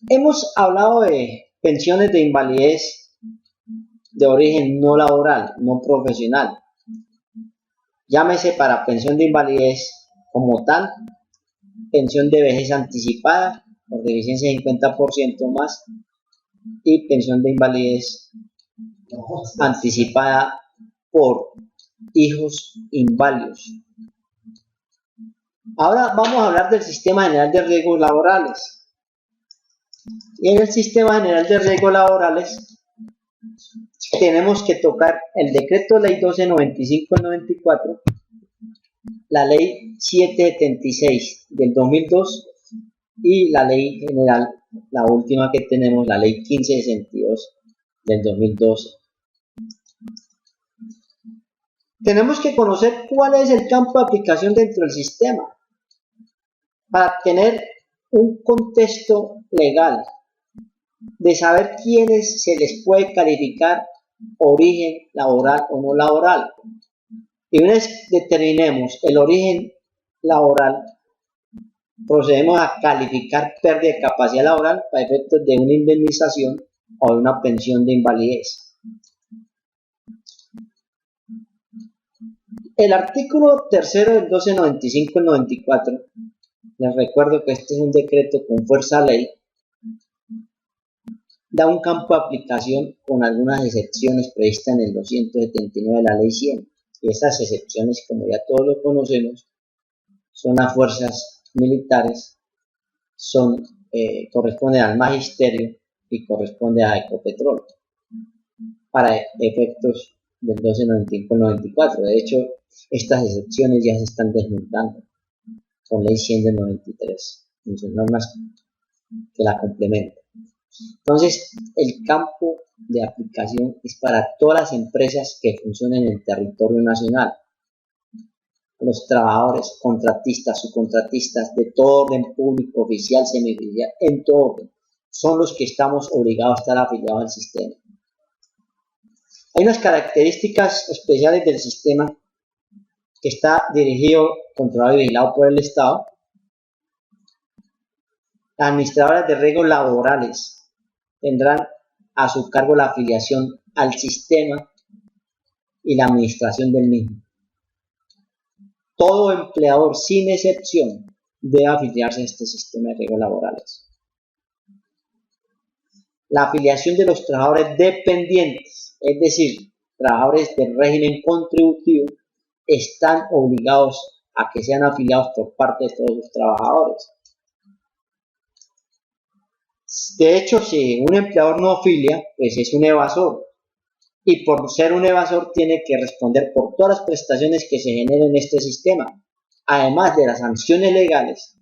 Hemos hablado de pensiones de invalidez de origen no laboral, no profesional. Llámese para pensión de invalidez como tal, pensión de vejez anticipada por deficiencia de 50% más y pensión de invalidez anticipada por hijos inválidos. Ahora vamos a hablar del Sistema General de Riesgos Laborales. Y en el Sistema General de Riesgos Laborales tenemos que tocar el Decreto Ley 1295/94, la Ley 776 del 2002 y la Ley General, la última que tenemos, la Ley 1562 del 2012. Tenemos que conocer cuál es el campo de aplicación dentro del sistema para tener un contexto legal de saber quiénes se les puede calificar origen laboral o no laboral. Y una vez determinemos el origen laboral, procedemos a calificar pérdida de capacidad laboral para efectos de una indemnización o de una pensión de invalidez. El artículo 3 del 1295/94, les recuerdo que este es un decreto con fuerza ley, da un campo de aplicación con algunas excepciones previstas en el 279 de la ley 100. Y esas excepciones, como ya todos lo conocemos, son las fuerzas militares, corresponden al magisterio y corresponde a Ecopetrol para efectos del 1295/94. De hecho, estas excepciones ya se están desmontando con ley 100 del 93 en sus normas que la complementan. Entonces, el campo de aplicación es para todas las empresas que funcionen en el territorio nacional. Los trabajadores, contratistas, subcontratistas, de todo orden público, oficial, semioficial, en todo orden, son los que estamos obligados a estar afiliados al sistema. Hay unas características especiales del sistema que está dirigido, controlado y vigilado por el Estado. Las administradoras de riesgos laborales tendrán a su cargo la afiliación al sistema y la administración del mismo. Todo empleador, sin excepción, debe afiliarse a este sistema de riesgos laborales. La afiliación de los trabajadores dependientes, es decir, trabajadores del régimen contributivo, están obligados a que sean afiliados por parte de todos los trabajadores. De hecho, si un empleador no afilia, pues es un evasor. Y por ser un evasor tiene que responder por todas las prestaciones que se generen en este sistema, además de las sanciones legales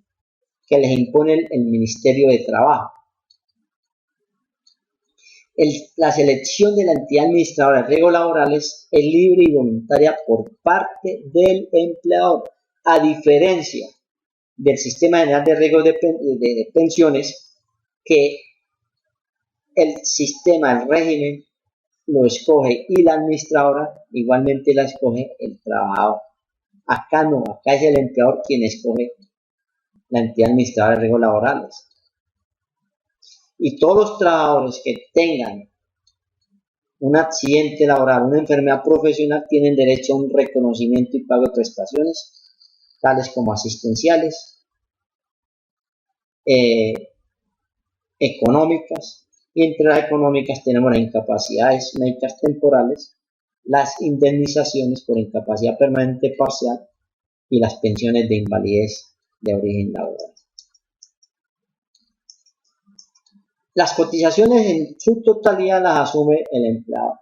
que les impone el Ministerio de Trabajo. La selección de la entidad administradora de riesgos laborales es libre y voluntaria por parte del empleador, a diferencia del Sistema General de Riesgos de Pensiones, que el sistema, el régimen, lo escoge y la administradora igualmente la escoge el trabajador. Acá no, acá es el empleador quien escoge la entidad administradora de riesgos laborales. Y todos los trabajadores que tengan un accidente laboral, una enfermedad profesional, tienen derecho a un reconocimiento y pago de prestaciones, tales como asistenciales, económicas, y entre las económicas tenemos las incapacidades médicas temporales, las indemnizaciones por incapacidad permanente parcial y las pensiones de invalidez de origen laboral. Las cotizaciones en su totalidad las asume el empleador,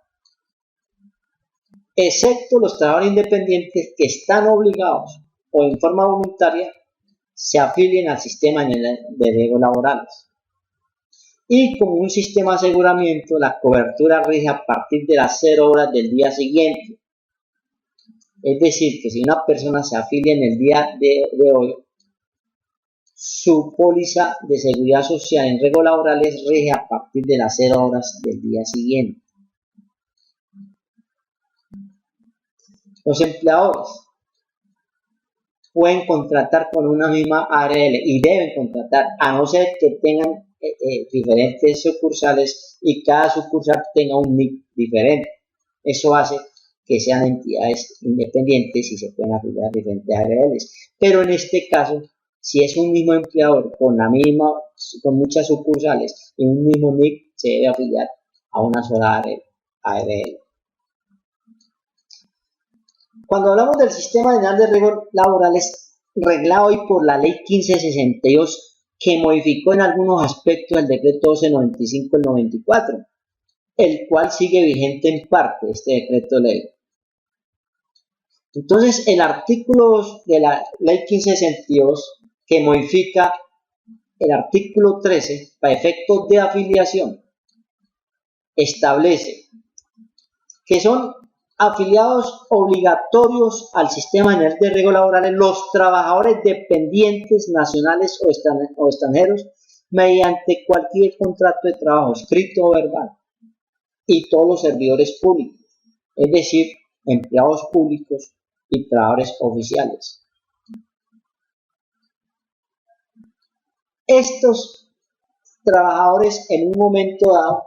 excepto los trabajadores independientes que están obligados o en forma voluntaria se afilien al sistema de riesgos laborales. Y como un sistema de aseguramiento, la cobertura rige a partir de las 0 horas del día siguiente. Es decir, que si una persona se afilia en el día de hoy, su póliza de seguridad social en riesgos laborales rige a partir de las 0 horas del día siguiente. Los empleadores, pueden contratar con una misma ARL y deben contratar, a no ser que tengan diferentes sucursales y cada sucursal tenga un NIC diferente. Eso hace que sean entidades independientes y se pueden afiliar a diferentes ARLs. Pero en este caso, si es un mismo empleador con muchas sucursales y un mismo NIC, se debe afiliar a una sola ARL. Cuando hablamos del Sistema General de Riesgos Laborales, reglado hoy por la Ley 1562, que modificó en algunos aspectos el Decreto 1295 del 94, el cual sigue vigente en parte, este decreto ley. Entonces, el artículo de la Ley 1562, que modifica el artículo 13 para efectos de afiliación, establece que son afiliados obligatorios al Sistema General de Riesgos Laborales los trabajadores dependientes nacionales o extranjeros mediante cualquier contrato de trabajo escrito o verbal, y todos los servidores públicos, es decir, empleados públicos y trabajadores oficiales. Estos trabajadores en un momento dado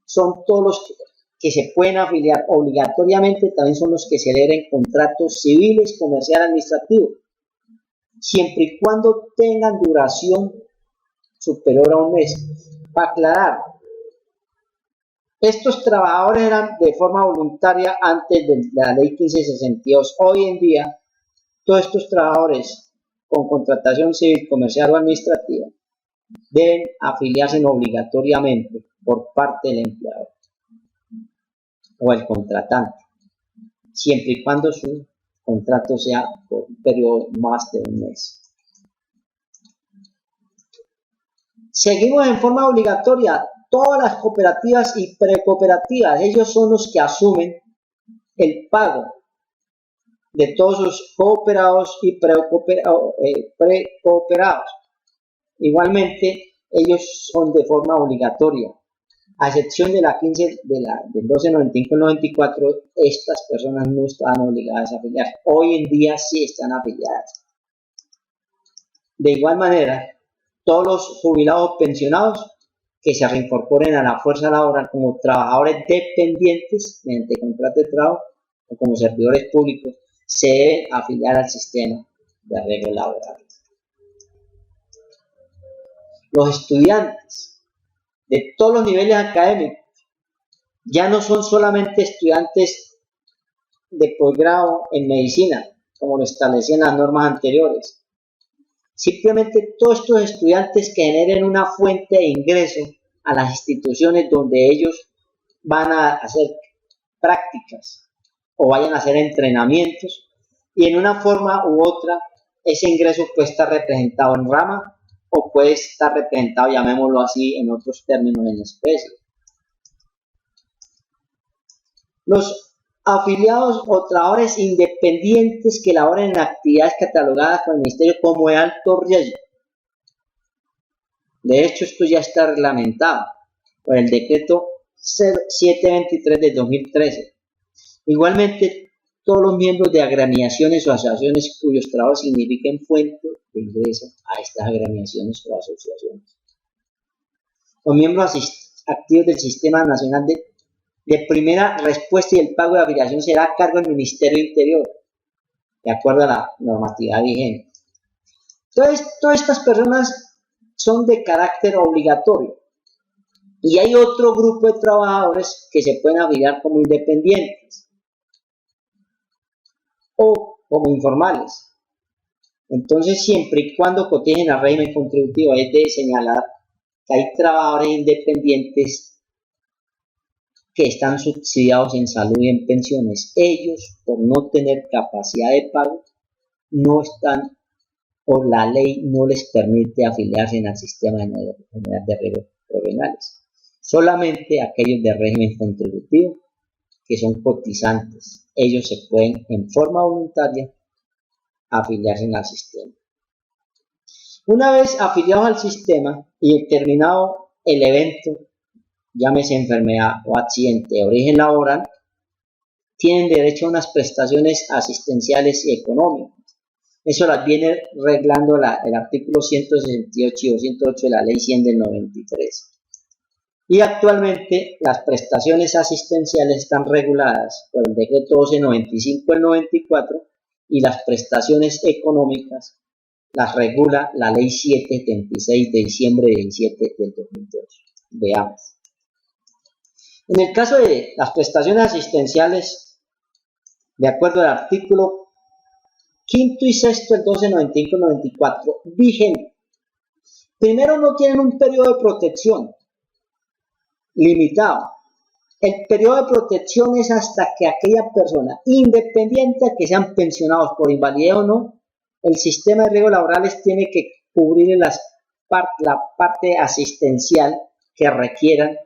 son todos los que se pueden afiliar obligatoriamente, también son los que celebren contratos civiles, comerciales, administrativos, siempre y cuando tengan duración superior a un mes. Para aclarar, estos trabajadores eran de forma voluntaria antes de la Ley 1562. Hoy en día, todos estos trabajadores con contratación civil, comercial o administrativa deben afiliarse obligatoriamente por parte del empleador o el contratante, siempre y cuando su contrato sea por un periodo más de un mes. Seguimos en forma obligatoria todas las cooperativas y precooperativas. Ellos son los que asumen el pago de todos sus cooperados y precooperados. Igualmente, ellos son de forma obligatoria. A excepción de la 15 del 1295-94, estas personas no estaban obligadas a afiliarse. Hoy en día sí están afiliadas. De igual manera, todos los jubilados pensionados que se reincorporen a la fuerza laboral como trabajadores dependientes mediante contrato de trabajo o como servidores públicos se deben afiliar al sistema de arreglo laboral. Los estudiantes de todos los niveles académicos ya no son solamente estudiantes de posgrado en medicina, como lo establecían las normas anteriores. Simplemente todos estos estudiantes que generen una fuente de ingreso a las instituciones donde ellos van a hacer prácticas o vayan a hacer entrenamientos, y en una forma u otra ese ingreso puede estar representado en rama o puede estar representado, llamémoslo así, en otros términos, en especie. Los afiliados o trabajadores independientes que laboren en actividades catalogadas por el Ministerio como de alto riesgo. De hecho, esto ya está reglamentado por el decreto 723 de 2013. Igualmente, todos los miembros de agremiaciones o asociaciones cuyos trabajos signifiquen fuente de ingreso a estas agremiaciones o asociaciones. Los miembros activos del Sistema Nacional de Primera Respuesta y el pago de afiliación será a cargo del Ministerio Interior, de acuerdo a la normatividad vigente. Entonces, todas estas personas son de carácter obligatorio. Y hay otro grupo de trabajadores que se pueden afiliar como independientes o como informales. Entonces, siempre y cuando cotijen al régimen contributivo, es de señalar que hay trabajadores independientes que están subsidiados en salud y en pensiones. Ellos, por no tener capacidad de pago, no están, o la ley no les permite afiliarse al Sistema General de Riesgos Profesionales. Solamente aquellos de régimen contributivo que son cotizantes, ellos se pueden en forma voluntaria afiliarse al sistema. Una vez afiliados al sistema y terminado el evento, llámese enfermedad o accidente de origen laboral, tienen derecho a unas prestaciones asistenciales y económicas. Eso las viene reglando el artículo 168 y 208 de la Ley 100 del 93. Y actualmente las prestaciones asistenciales están reguladas por el decreto 1295 del 94 y las prestaciones económicas las regula la Ley 776 de diciembre de 17 del 2002. Veamos. En el caso de las prestaciones asistenciales, de acuerdo al artículo 5 y 6 del 1295-94, vigente. Primero, no tienen un periodo de protección limitado. El periodo de protección es hasta que aquella persona, independiente de que sean pensionados por invalidez o no, el sistema de riesgos laborales tiene que cubrir la parte asistencial que requieran.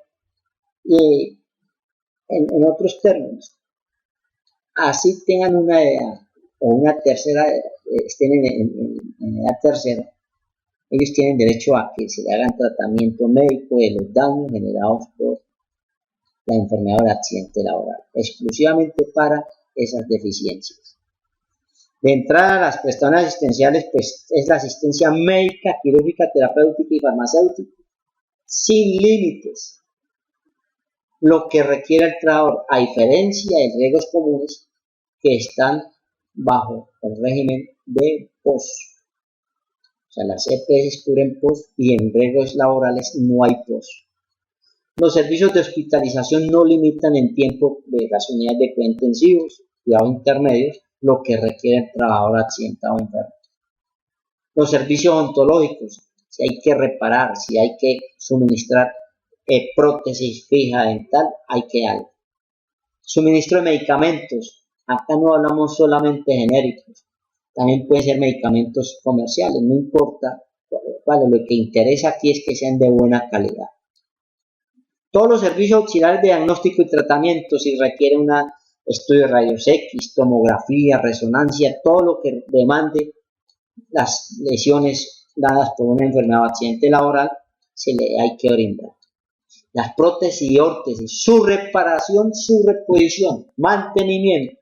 En otros términos, así tengan una edad o una tercera, estén en edad tercera, ellos tienen derecho a que se le hagan tratamiento médico de los daños generados por la enfermedad o el accidente laboral, exclusivamente para esas deficiencias. De entrada, las prestaciones asistenciales, pues, es la asistencia médica, quirúrgica, terapéutica y farmacéutica, sin límites, lo que requiere el trabajador, a diferencia de riesgos comunes que están bajo el régimen de POS. O sea, las EPS cubren POS y en riesgos laborales no hay POS. Los servicios de hospitalización no limitan en tiempo de las unidades de cuidados intensivos, cuidados intermedios, lo que requiere el trabajador accidentado o enfermo. Los servicios odontológicos, si hay que reparar, si hay que suministrar prótesis fija dental, hay que dar. Suministro de medicamentos, acá no hablamos solamente de genéricos, también pueden ser medicamentos comerciales, no importa cuál, lo que interesa aquí es que sean de buena calidad. Todos los servicios auxiliares de diagnóstico y tratamiento, si requiere un estudio de rayos X, tomografía, resonancia, todo lo que demande las lesiones dadas por una enfermedad o accidente laboral, se le hay que brindar. Las prótesis y órtesis, su reparación, su reposición, mantenimiento.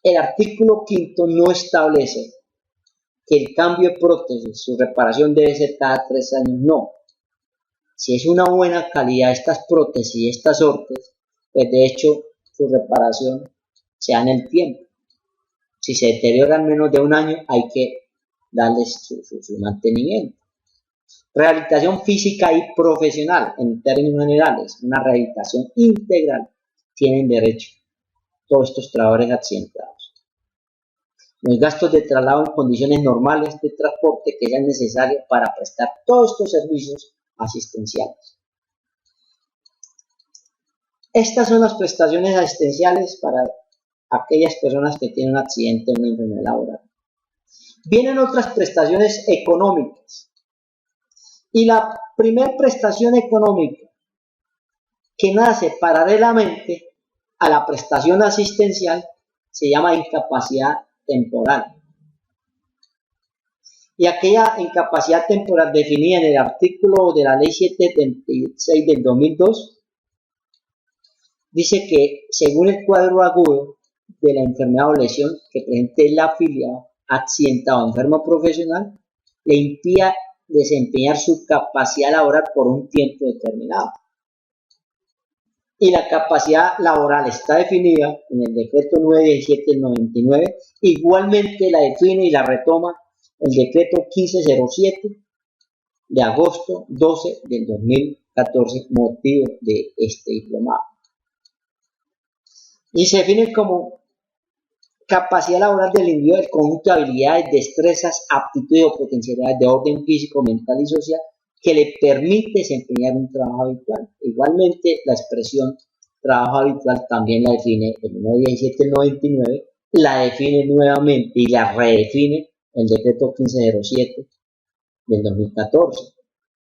El artículo 5 no establece que el cambio de prótesis, su reparación debe ser cada 3 años, no. Si es una buena calidad estas prótesis y estas órtesis, pues de hecho su reparación se da en el tiempo. Si se deterioran menos de un año, hay que darles su mantenimiento. Rehabilitación física y profesional, en términos generales, una rehabilitación integral, tienen derecho todos estos trabajadores accidentados. Los gastos de traslado en condiciones normales de transporte que sean necesarios para prestar todos estos servicios asistenciales. Estas son las prestaciones asistenciales para aquellas personas que tienen un accidente o una enfermedad laboral. Vienen otras prestaciones económicas. Y la primera prestación económica que nace paralelamente a la prestación asistencial se llama incapacidad temporal. Y aquella incapacidad temporal definida en el artículo de la Ley 776 del 2002 dice que según el cuadro agudo de la enfermedad o lesión que presente el afiliado, accidentado o enfermo profesional, le impida desempeñar su capacidad laboral por un tiempo determinado. Y la capacidad laboral está definida en el decreto 917 del 99, igualmente la define y la retoma el decreto 1507 de agosto 12 del 2014, motivo de este diplomado. Y se define como capacidad laboral del individuo el conjunto de habilidades, destrezas, aptitudes o potencialidades de orden físico, mental y social que le permite desempeñar un trabajo habitual. Igualmente, la expresión trabajo habitual también la define el 917 del 99, la define nuevamente y la redefine el decreto 1507 del 2014,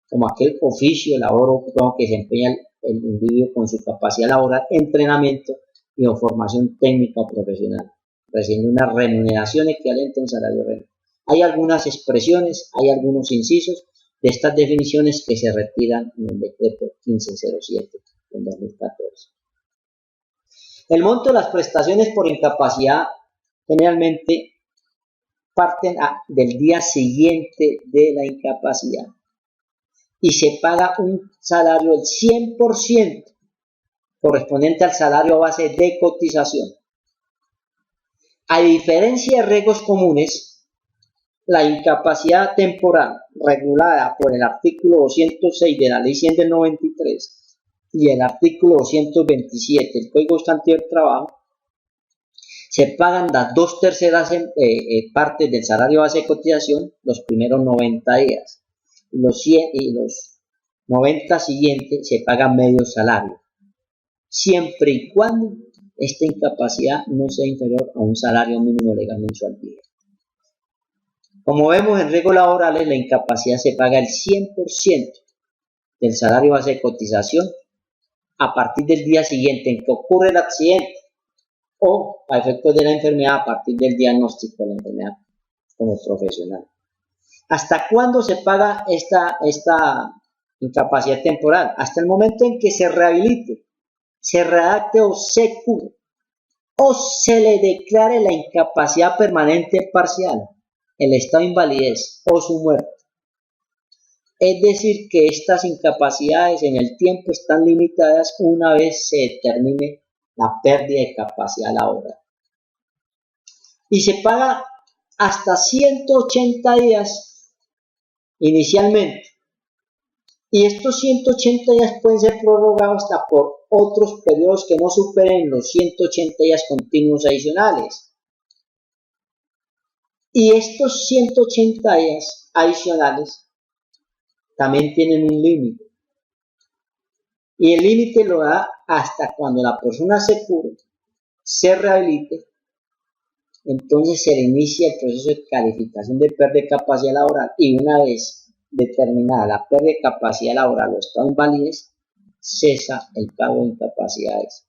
como aquel oficio, labor o trabajo que desempeña el individuo con su capacidad laboral, entrenamiento y o formación técnica o profesional, recibiendo una remuneración equivalente a un salario real. Hay algunas expresiones, hay algunos incisos de estas definiciones que se retiran en el decreto 1507 del 2014. El monto de las prestaciones por incapacidad generalmente parten del día siguiente de la incapacidad y se paga un salario del 100% correspondiente al salario base de cotización. A diferencia de riesgos comunes, la incapacidad temporal regulada por el artículo 206 de la Ley 100 del 93 y el artículo 227 del Código Sustantivo del Trabajo, se pagan las 2/3 partes del salario base de cotización los primeros 90 días. Los 90 siguientes se paga medio salario, siempre y cuando esta incapacidad no sea inferior a un salario mínimo legal mensual vigente. Como vemos en riesgos laborales, la incapacidad se paga el 100% del salario base de cotización a partir del día siguiente en que ocurre el accidente o a efectos de la enfermedad a partir del diagnóstico de la enfermedad como profesional. ¿Hasta cuándo se paga esta incapacidad temporal? Hasta el momento en que se rehabilite, se redacte o se cure o se le declare la incapacidad permanente parcial, el estado de invalidez o su muerte. Es decir, que estas incapacidades en el tiempo están limitadas una vez se determine la pérdida de capacidad laboral. Y se paga hasta 180 días inicialmente. Y estos 180 días pueden ser prorrogados hasta por otros periodos que no superen los 180 días continuos adicionales. Y estos 180 días adicionales también tienen un límite. Y el límite lo da hasta cuando la persona se cure, se rehabilite, entonces se le inicia el proceso de calificación de pérdida de capacidad laboral y una vez determinada la pérdida de capacidad laboral o estado de invalidez, cesa el pago de incapacidades.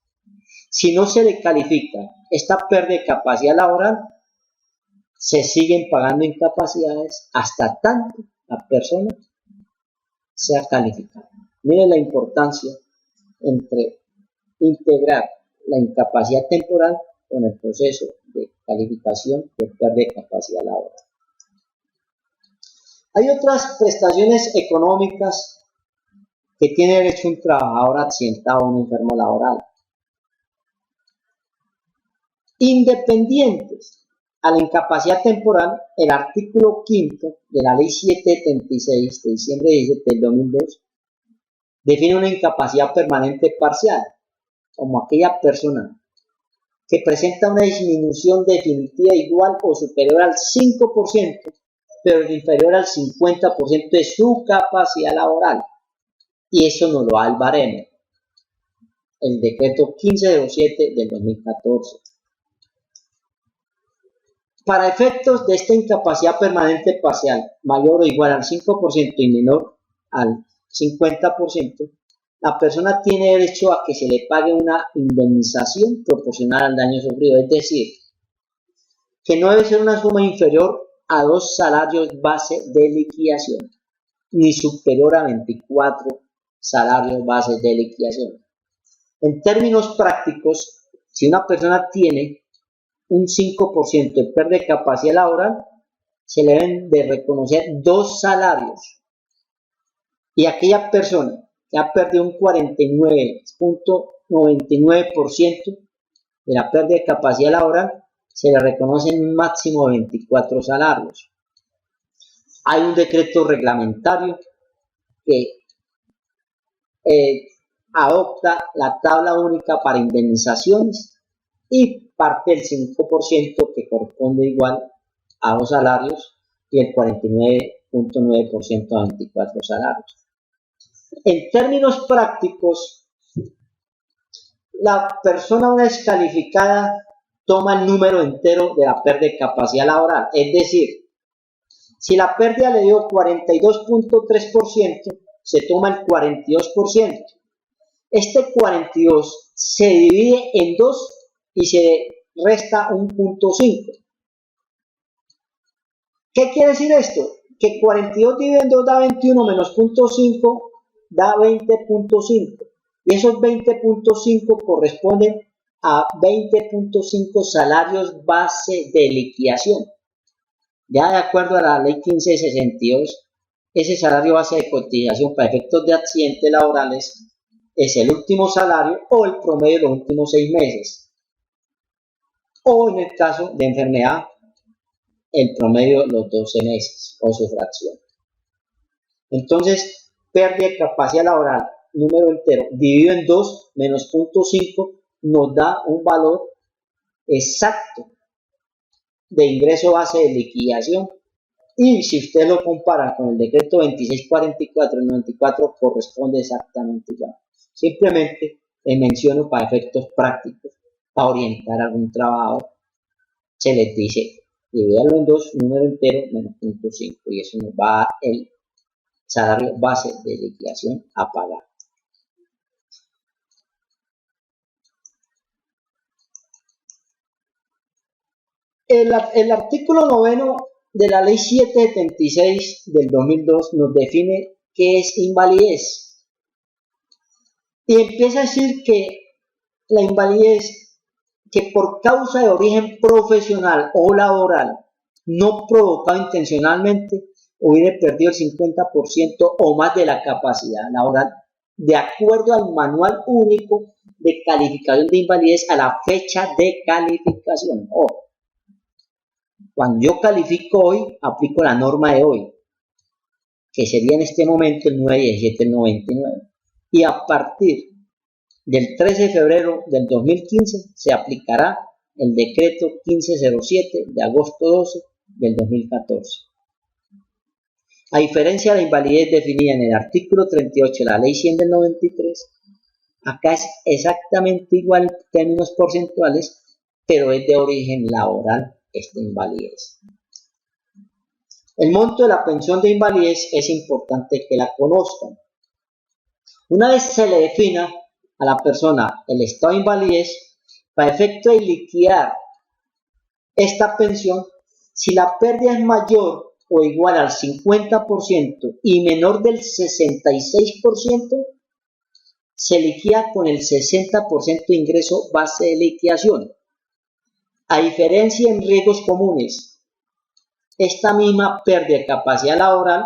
Si no se le califica esta pérdida de capacidad laboral, se siguen pagando incapacidades hasta tanto la persona sea calificada. Miren la importancia entre integrar la incapacidad temporal con el proceso de calificación de pérdida de capacidad laboral. Hay otras prestaciones económicas que tiene derecho un trabajador accidentado o un enfermo laboral, independientes a la incapacidad temporal. El artículo 5 de la Ley 776 de diciembre 17 del 2002 define una incapacidad permanente parcial como aquella persona que presenta una disminución definitiva igual o superior al 5%, pero inferior al 50% de su capacidad laboral. Y eso nos lo da el baremo, el decreto 1507 del 2014. Para efectos de esta incapacidad permanente parcial, mayor o igual al 5% y menor al 50%, la persona tiene derecho a que se le pague una indemnización proporcional al daño sufrido, es decir, que no debe ser una suma inferior a 2 salarios base de liquidación, ni superior a 24 salarios base de liquidación. En términos prácticos, si una persona tiene un 5% de pérdida de capacidad laboral, se le deben de reconocer 2 salarios. Y aquella persona que ha perdido un 49.99% de la pérdida de capacidad laboral, se le reconocen un máximo de 24 salarios. Hay un decreto reglamentario que adopta la tabla única para indemnizaciones y parte del 5% que corresponde igual a 2 salarios y el 49.9% a 24 salarios. En términos prácticos, la persona una vez calificada toma el número entero de la pérdida de capacidad laboral, es decir, si la pérdida le dio 42.3%, se toma el 42%. Este 42 se divide en 2 y se resta un 0.5. ¿Qué quiere decir esto? Que 42 dividido en 2 da 21 menos 0.5 da 20.5. Y esos 20.5 corresponden a 20.5 salarios base de liquidación. Ya de acuerdo a la ley 1562, ese salario base de cotización para efectos de accidentes laborales es el último salario o el promedio de los últimos 6 meses. O en el caso de enfermedad, el promedio de los 12 meses o su fracción. Entonces, pérdida de capacidad laboral, número entero, dividido en 2 menos 0.5, nos da un valor exacto de ingreso base de liquidación. Y si usted lo compara con el decreto 2644 del 94, corresponde exactamente igual. Simplemente menciono para efectos prácticos, para orientar a algún trabajador, se les dice dividirlo en 2, número entero menos 0.5, y eso nos va a dar el salario base de liquidación a pagar. El artículo 9 de la ley 776 del 2002 nos define qué es invalidez. Y empieza a decir que la invalidez que por causa de origen profesional o laboral no provocado intencionalmente hubiera perdido el 50% o más de la capacidad laboral de acuerdo al manual único de calificación de invalidez a la fecha de calificación. Cuando yo califico hoy, aplico la norma de hoy, que sería en este momento el 917 del 99. Y a partir del 13 de febrero del 2015 se aplicará el decreto 1507 de agosto 12 del 2014. A diferencia de la invalidez definida en el artículo 38 de la ley 100 del 93, acá es exactamente igual en términos porcentuales, pero es de origen laboral esta invalidez. El monto de la pensión de invalidez es importante que la conozcan. Una vez se le defina a la persona el estado de invalidez, para efecto de liquidar esta pensión, si la pérdida es mayor o igual al 50% y menor del 66%, se liquida con el 60% de ingreso base de liquidación. A diferencia en riesgos comunes, esta misma pérdida de capacidad laboral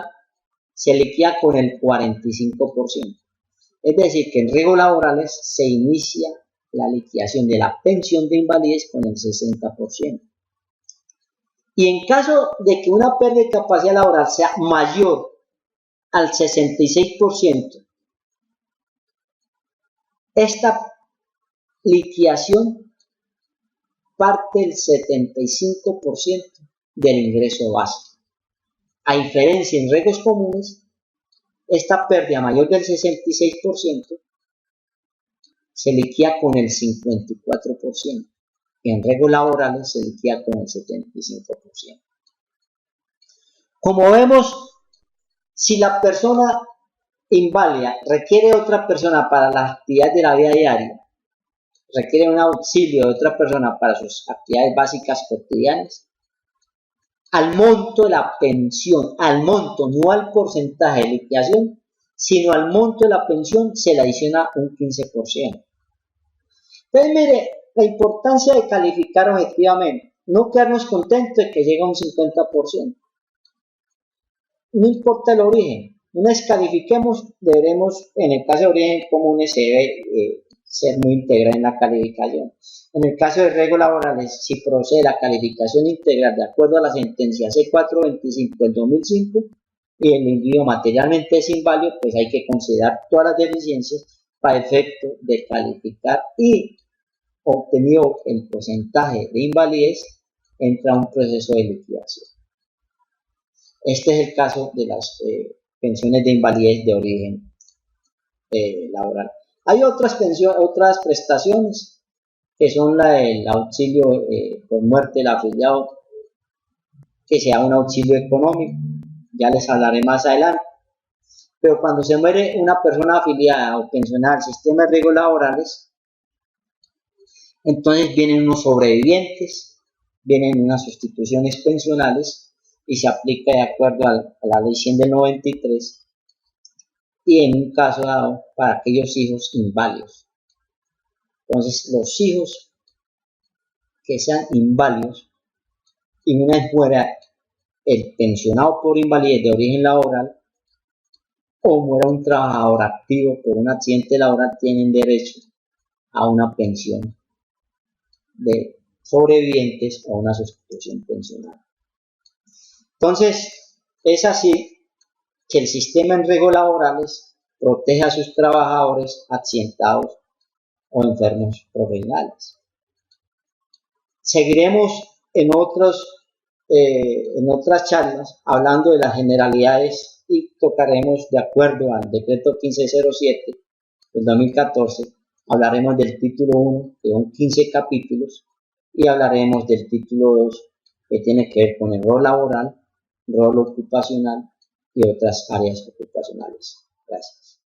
se liquida con el 45%. Es decir, que en riesgos laborales se inicia la liquidación de la pensión de invalidez con el 60%. Y en caso de que una pérdida de capacidad laboral sea mayor al 66%, esta liquidación parte del 75% del ingreso básico. A diferencia en riesgos comunes, esta pérdida mayor del 66% se liquida con el 54%. Y en riesgos laborales se liquida con el 75%. Como vemos, si la persona inválida requiere otra persona para las actividades de la vida diaria, requiere un auxilio de otra persona para sus actividades básicas cotidianas, al monto de la pensión, al monto, no al porcentaje de liquidación, sino al monto de la pensión se le adiciona un 15%. Entonces, mire, la importancia de calificar objetivamente, no quedarnos contentos de que llegue a un 50%. No importa el origen, una vez califiquemos, deberemos, en el caso de origen comunes, se debe ser muy integral en la calificación. En el caso de riesgos laborales, si procede la calificación integral de acuerdo a la sentencia C425 del 2005 y el individuo materialmente es inválido, pues hay que considerar todas las deficiencias para efecto de calificar y obtenido el porcentaje de invalidez, entra a un proceso de liquidación. Este es el caso de las pensiones de invalidez de origen laboral. Hay otras prestaciones que son el auxilio por muerte del afiliado, que sea un auxilio económico, ya les hablaré más adelante. Pero cuando se muere una persona afiliada o pensionada al sistema de riesgos laborales, entonces vienen unos sobrevivientes, vienen unas sustituciones pensionales y se aplica de acuerdo a la ley 100 del 93 y en un caso dado para aquellos hijos inválidos. Entonces los hijos que sean inválidos y una vez muera el pensionado por invalidez de origen laboral o muera un trabajador activo por un accidente laboral, tienen derecho a una pensión de sobrevivientes o una sustitución pensional. Entonces, es así que el sistema en riesgos laborales protege a sus trabajadores accidentados o enfermos profesionales. Seguiremos en otras charlas hablando de las generalidades y tocaremos, de acuerdo al decreto 1507 del 2014, hablaremos del título 1, que son 15 capítulos, y hablaremos del título 2, que tiene que ver con el rol laboral, rol ocupacional y otras áreas ocupacionales. Gracias.